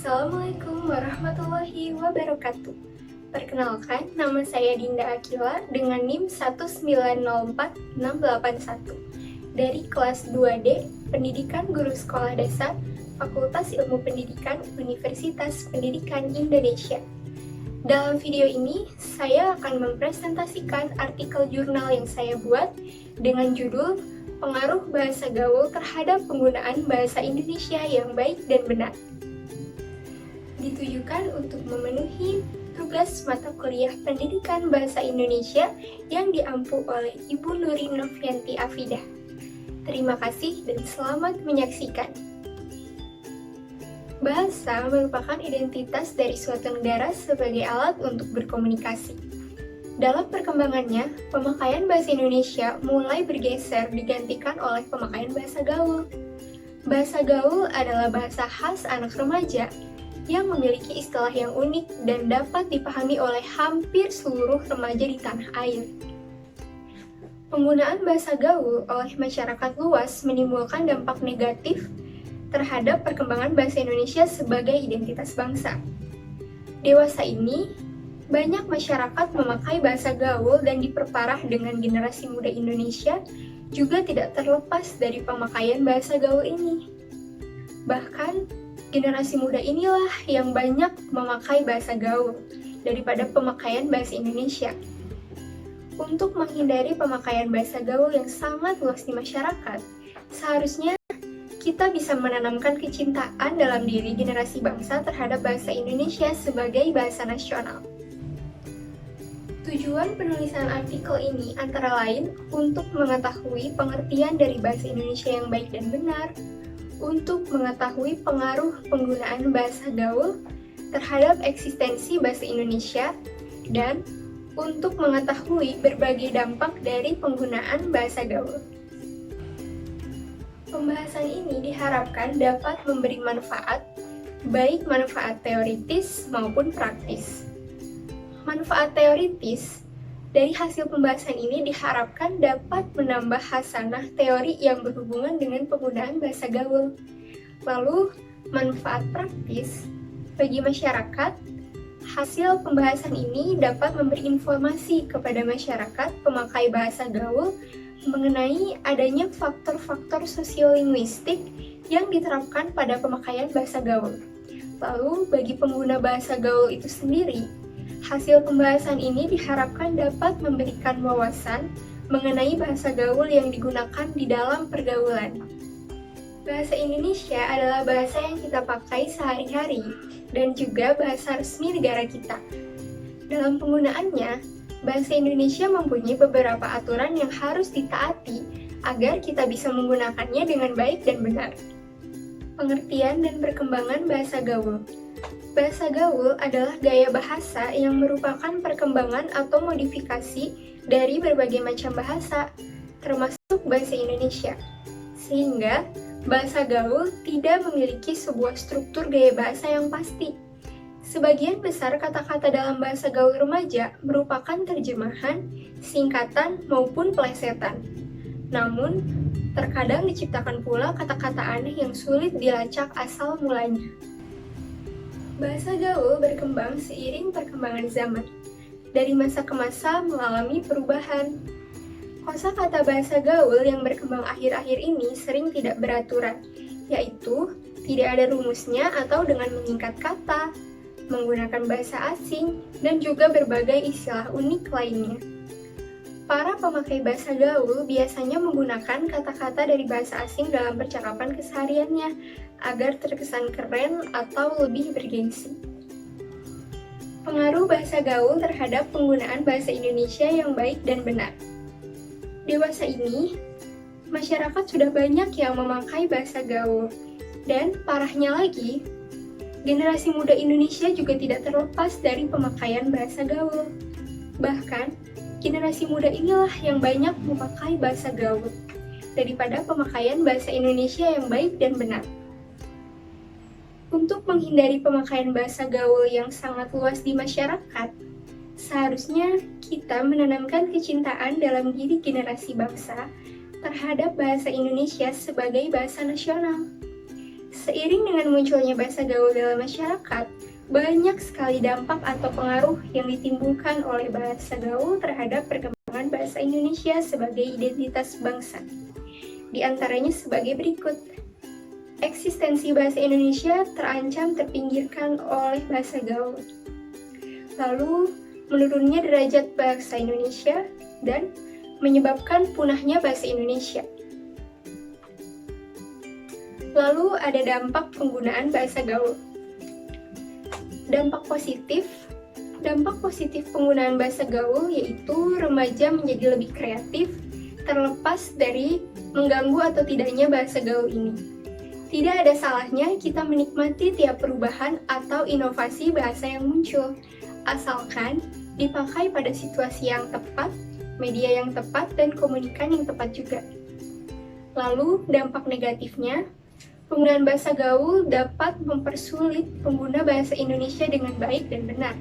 Assalamualaikum warahmatullahi wabarakatuh. Perkenalkan, nama saya Dinda Akila dengan NIM 1904681 dari kelas 2D Pendidikan Guru Sekolah Dasar Fakultas Ilmu Pendidikan Universitas Pendidikan Indonesia. Dalam video ini, saya akan mempresentasikan artikel jurnal yang saya buat dengan judul Pengaruh Bahasa Gaul Terhadap Penggunaan Bahasa Indonesia yang Baik dan Benar. Ditujukan untuk memenuhi tugas mata kuliah Pendidikan Bahasa Indonesia yang diampu oleh Ibu Nurin Novianti Afidah. Terima kasih dan selamat menyaksikan. Bahasa merupakan identitas dari suatu negara sebagai alat untuk berkomunikasi. Dalam perkembangannya, pemakaian bahasa Indonesia mulai bergeser digantikan oleh pemakaian bahasa gaul. Bahasa gaul adalah bahasa khas anak remaja yang memiliki istilah yang unik dan dapat dipahami oleh hampir seluruh remaja di tanah air. Penggunaan bahasa gaul oleh masyarakat luas menimbulkan dampak negatif terhadap perkembangan bahasa Indonesia sebagai identitas bangsa. Dewasa ini, banyak masyarakat memakai bahasa gaul dan diperparah dengan generasi muda Indonesia juga tidak terlepas dari pemakaian bahasa gaul ini. Bahkan, generasi muda inilah yang banyak memakai bahasa gaul daripada pemakaian bahasa Indonesia. Untuk menghindari pemakaian bahasa gaul yang sangat luas di masyarakat, seharusnya kita bisa menanamkan kecintaan dalam diri generasi bangsa terhadap bahasa Indonesia sebagai bahasa nasional. Tujuan penulisan artikel ini antara lain untuk mengetahui pengertian dari bahasa Indonesia yang baik dan benar, untuk mengetahui pengaruh penggunaan bahasa gaul terhadap eksistensi bahasa Indonesia, dan untuk mengetahui berbagai dampak dari penggunaan bahasa gaul. Pembahasan ini diharapkan dapat memberi manfaat, baik manfaat teoritis maupun praktis. Manfaat teoritis dari hasil pembahasan ini diharapkan dapat menambah hasanah teori yang berhubungan dengan penggunaan bahasa gaul. Lalu, manfaat praktis bagi masyarakat, hasil pembahasan ini dapat memberi informasi kepada masyarakat pemakai bahasa gaul mengenai adanya faktor-faktor sosiolinguistik yang diterapkan pada pemakaian bahasa gaul. Lalu, bagi pengguna bahasa gaul itu sendiri, hasil pembahasan ini diharapkan dapat memberikan wawasan mengenai bahasa gaul yang digunakan di dalam pergaulan. Bahasa Indonesia adalah bahasa yang kita pakai sehari-hari dan juga bahasa resmi negara kita. Dalam penggunaannya, bahasa Indonesia mempunyai beberapa aturan yang harus ditaati agar kita bisa menggunakannya dengan baik dan benar. Pengertian dan perkembangan bahasa gaul. Bahasa gaul adalah gaya bahasa yang merupakan perkembangan atau modifikasi dari berbagai macam bahasa, termasuk bahasa Indonesia. Sehingga, bahasa gaul tidak memiliki sebuah struktur gaya bahasa yang pasti. Sebagian besar kata-kata dalam bahasa gaul remaja merupakan terjemahan, singkatan, maupun plesetan. Namun, terkadang diciptakan pula kata-kata aneh yang sulit dilacak asal mulanya. Bahasa gaul berkembang seiring perkembangan zaman. Dari masa ke masa mengalami perubahan. Kosakata bahasa gaul yang berkembang akhir-akhir ini sering tidak beraturan, yaitu tidak ada rumusnya atau dengan menyingkat kata, menggunakan bahasa asing, dan juga berbagai istilah unik lainnya. Para pemakai bahasa gaul biasanya menggunakan kata-kata dari bahasa asing dalam percakapan kesehariannya agar terkesan keren atau lebih bergengsi. Pengaruh bahasa gaul terhadap penggunaan bahasa Indonesia yang baik dan benar. Dewasa ini, masyarakat sudah banyak yang memakai bahasa gaul, dan parahnya lagi, generasi muda Indonesia juga tidak terlepas dari pemakaian bahasa gaul. Bahkan, generasi muda inilah yang banyak memakai bahasa gaul daripada pemakaian bahasa Indonesia yang baik dan benar. Untuk menghindari pemakaian bahasa gaul yang sangat luas di masyarakat, seharusnya kita menanamkan kecintaan dalam diri generasi bangsa terhadap bahasa Indonesia sebagai bahasa nasional. Seiring dengan munculnya bahasa gaul dalam masyarakat, banyak sekali dampak atau pengaruh yang ditimbulkan oleh bahasa gaul terhadap perkembangan bahasa Indonesia sebagai identitas bangsa. Di antaranya sebagai berikut. Eksistensi bahasa Indonesia terancam terpinggirkan oleh bahasa gaul. Lalu, menurunnya derajat bahasa Indonesia dan menyebabkan punahnya bahasa Indonesia. Lalu ada dampak penggunaan bahasa gaul. Dampak positif penggunaan bahasa gaul yaitu remaja menjadi lebih kreatif, terlepas dari mengganggu atau tidaknya bahasa gaul ini. Tidak ada salahnya kita menikmati tiap perubahan atau inovasi bahasa yang muncul, asalkan dipakai pada situasi yang tepat, media yang tepat, dan komunikan yang tepat juga. Lalu, dampak negatifnya, penggunaan bahasa gaul dapat mempersulit pengguna bahasa Indonesia dengan baik dan benar.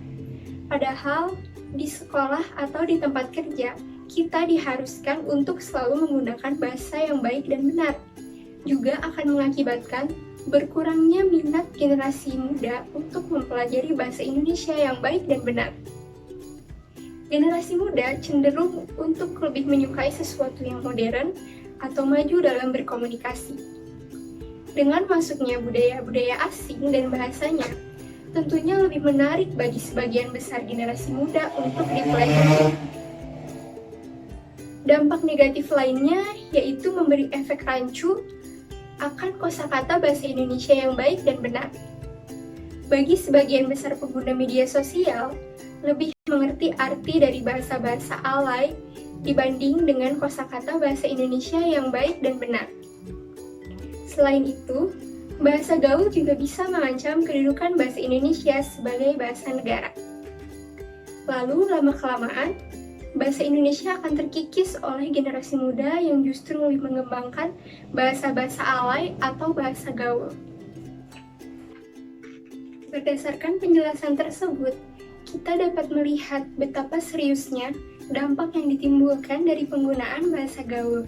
Padahal, di sekolah atau di tempat kerja, kita diharuskan untuk selalu menggunakan bahasa yang baik dan benar. Juga akan mengakibatkan berkurangnya minat generasi muda untuk mempelajari bahasa Indonesia yang baik dan benar. Generasi muda cenderung untuk lebih menyukai sesuatu yang modern atau maju dalam berkomunikasi. Dengan masuknya budaya-budaya asing dan bahasanya, tentunya lebih menarik bagi sebagian besar generasi muda untuk dipelajari. Dampak negatif lainnya yaitu memberi efek rancu akan kosakata bahasa Indonesia yang baik dan benar. Bagi sebagian besar pengguna media sosial, lebih mengerti arti dari bahasa-bahasa alay dibanding dengan kosakata bahasa Indonesia yang baik dan benar. Selain itu, bahasa gaul juga bisa mengancam kedudukan bahasa Indonesia sebagai bahasa negara. Lalu, lama-kelamaan, bahasa Indonesia akan terkikis oleh generasi muda yang justru lebih mengembangkan bahasa-bahasa alay atau bahasa gaul. Berdasarkan penjelasan tersebut, kita dapat melihat betapa seriusnya dampak yang ditimbulkan dari penggunaan bahasa gaul.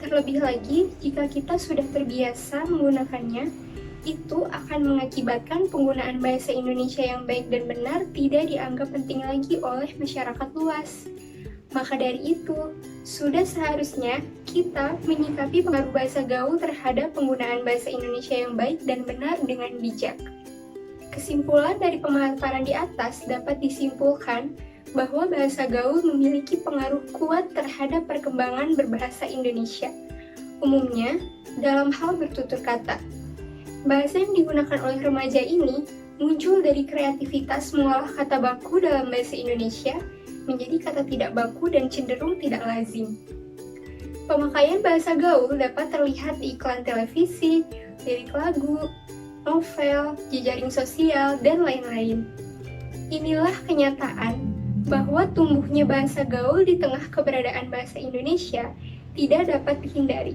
Terlebih lagi, jika kita sudah terbiasa menggunakannya, itu akan mengakibatkan penggunaan bahasa Indonesia yang baik dan benar tidak dianggap penting lagi oleh masyarakat luas. Maka dari itu, sudah seharusnya kita menyikapi pengaruh bahasa gaul terhadap penggunaan bahasa Indonesia yang baik dan benar dengan bijak. Kesimpulan dari pemaparan di atas dapat disimpulkan bahwa bahasa gaul memiliki pengaruh kuat terhadap perkembangan berbahasa Indonesia. Umumnya, dalam hal bertutur kata. Bahasa yang digunakan oleh remaja ini muncul dari kreativitas mengolah kata baku dalam bahasa Indonesia menjadi kata tidak baku dan cenderung tidak lazim. Pemakaian bahasa gaul dapat terlihat di iklan televisi, lirik lagu, novel, jejaring sosial, dan lain-lain. Inilah kenyataan bahwa tumbuhnya bahasa gaul di tengah keberadaan bahasa Indonesia tidak dapat dihindari.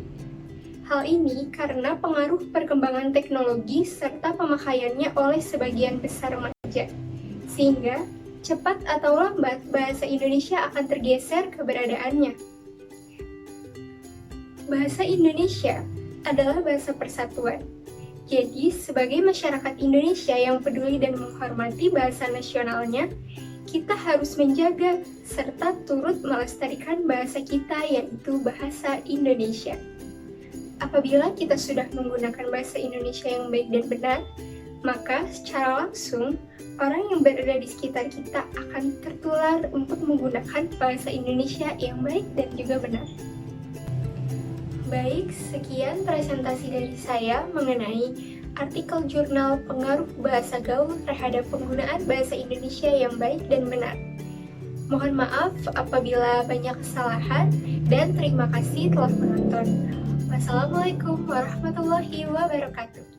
Hal ini karena pengaruh perkembangan teknologi serta pemakaiannya oleh sebagian besar remaja, sehingga cepat atau lambat bahasa Indonesia akan tergeser keberadaannya. Bahasa Indonesia adalah bahasa persatuan. Jadi, sebagai masyarakat Indonesia yang peduli dan menghormati bahasa nasionalnya, kita harus menjaga serta turut melestarikan bahasa kita, yaitu bahasa Indonesia. Apabila kita sudah menggunakan bahasa Indonesia yang baik dan benar, maka secara langsung orang yang berada di sekitar kita akan tertular untuk menggunakan bahasa Indonesia yang baik dan juga benar. Baik, sekian presentasi dari saya mengenai artikel jurnal pengaruh bahasa gaul terhadap penggunaan bahasa Indonesia yang baik dan benar. Mohon maaf apabila banyak kesalahan dan terima kasih telah menonton. Wassalamualaikum warahmatullahi wabarakatuh.